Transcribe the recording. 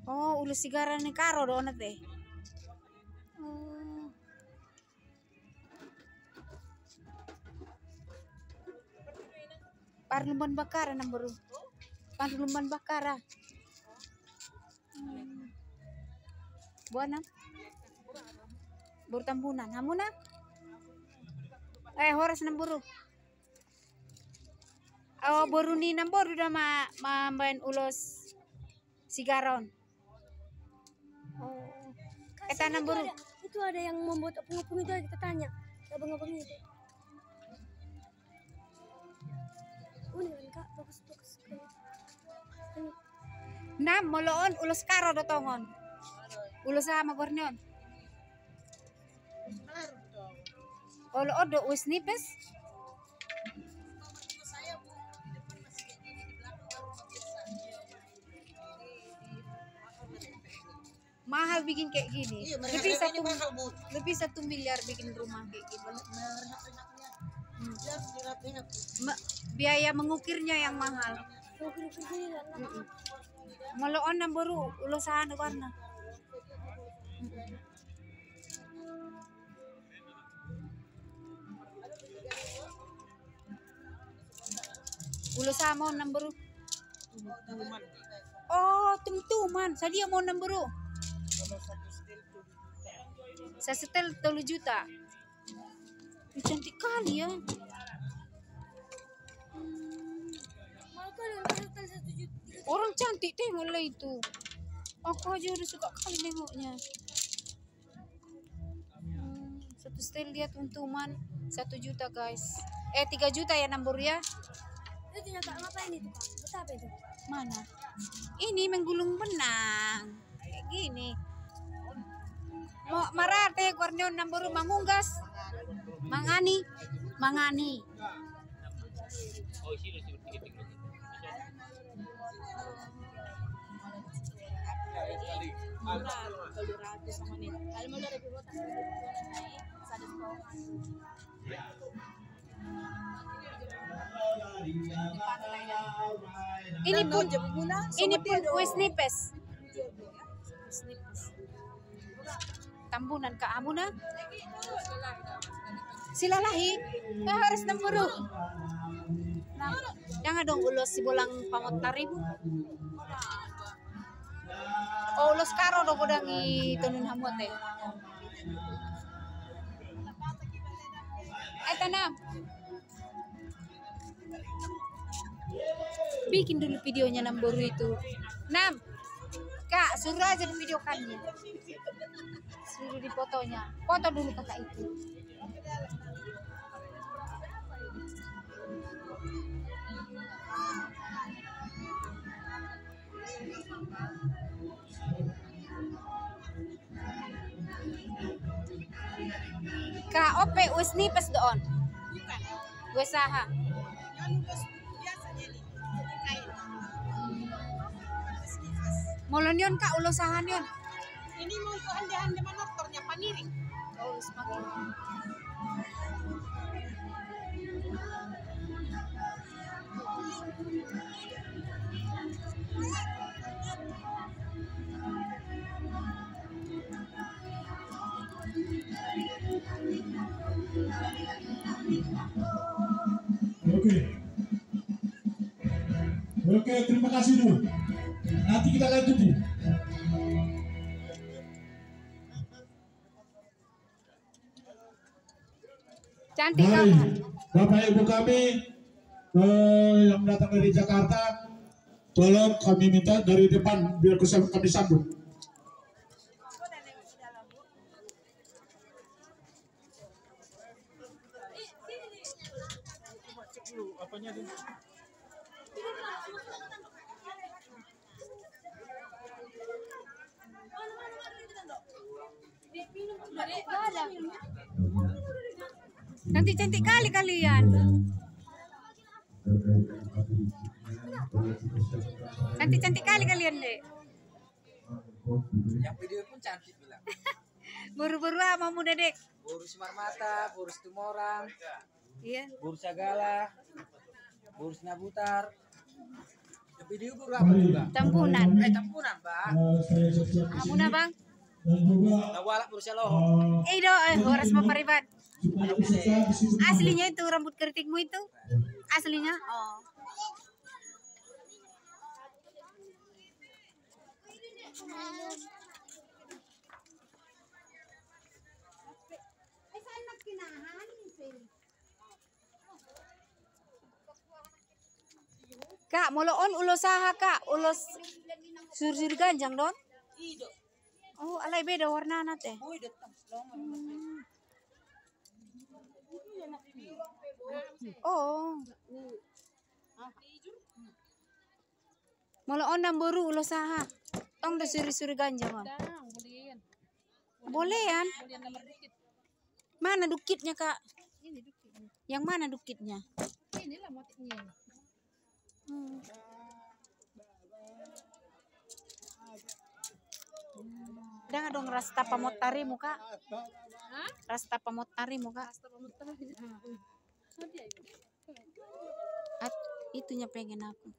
Oh, ulus sigara ni karo do na teh. Oh. Parlumban bakara nambaru. Parlumban bakara. Buana. Buru tambunan. Hamuna? Horas namburu. Oh, baru ni namburu dah main ulos sigaron. Oh. Eta namburu. Itu ada yang membuat opung-opung itu kita tanya. Abang-abang itu. Ini kan Kak, bagus-bagus. Nah, moloon ulos karo do tongon. Ulos sama gornion. Olo odo wis nipes. Mahal bikin kayak gini. Iya, lebih 1 miliar bikin rumah kayak gini. Biaya mengukirnya yang mahal. Moloon na baru ulusahan warna. Ulusahan mo namburu. Oh, tumtuman. Sadia mau namburu. Saya setel 3 juta. Cantik kali ya. Orang cantik tengoklah itu. Aku aja udah suka kali nengoknya. Satu setel dia tuntuman 1 juta guys. 3 juta ya nambur ya. Itu nyata ngapain itu Kak? Buat apa itu? Mana? Ini menggulung benang. Kayak gini. Mau marate kornion namburu mangunggas. Mangani. Ini pun wis nipes. Tambunan ka amuna. Silalahi. Harus namburu. Nah, jangan dong ulos si bolang pamot taribu. Oh, ulos karo do kodangi tunun hamote. Tanam. Bikin dulu videonya Namboru itu. Nam. Kak, suruh aja di videokannya. Suruh di fotonya. Foto dulu kakak itu. Kak, ope wis nipes doon. Bukan. Wis saha? Yang ulos biasanya nih. Kain. Molon yon Kak, ulosahan yon. Ini mau untuk hande-hande manoktornya paniring. Oh, semakin. Oke, terima kasih dulu. Nanti kita lanjuti. Cantik Mari, kamu. Bapak Ibu kami yang datang dari Jakarta, tolong kami minta dari depan biar kami sambut. Cantik-cantik kali kalian. Cantik-cantik kali kalian, Dek. Yang video pun cantik bilang. Buru-buru apa muda, Dek? Buru Simarmata, Buru Tumorang, Iya. Buru Sagala, Buru Nabutar. Video berapa juga? Tampunan. Tampunan, Bang. Saya siap-siap di Amuna sini. bang. Dan juga Nawala berusia loh. Do, horas papariban. supaya bisa di situ. Aslinya itu rambut keritingmu itu? Aslinya? Oh. Kak, moloon ulo saha kak, ulos sur-sur ganjang don? Oh, alay beda warna teh. Oh. Moloon namburu ulo saha. Tong da suri-suri ganjang. Oh. Bolehan. Mana dukitnya kak? Yang mana dukitnya? Inilah motifnya. Udah dong rasta pamot tarimu kak. Rasta pamot tarimu kak. Itunya pengen aku.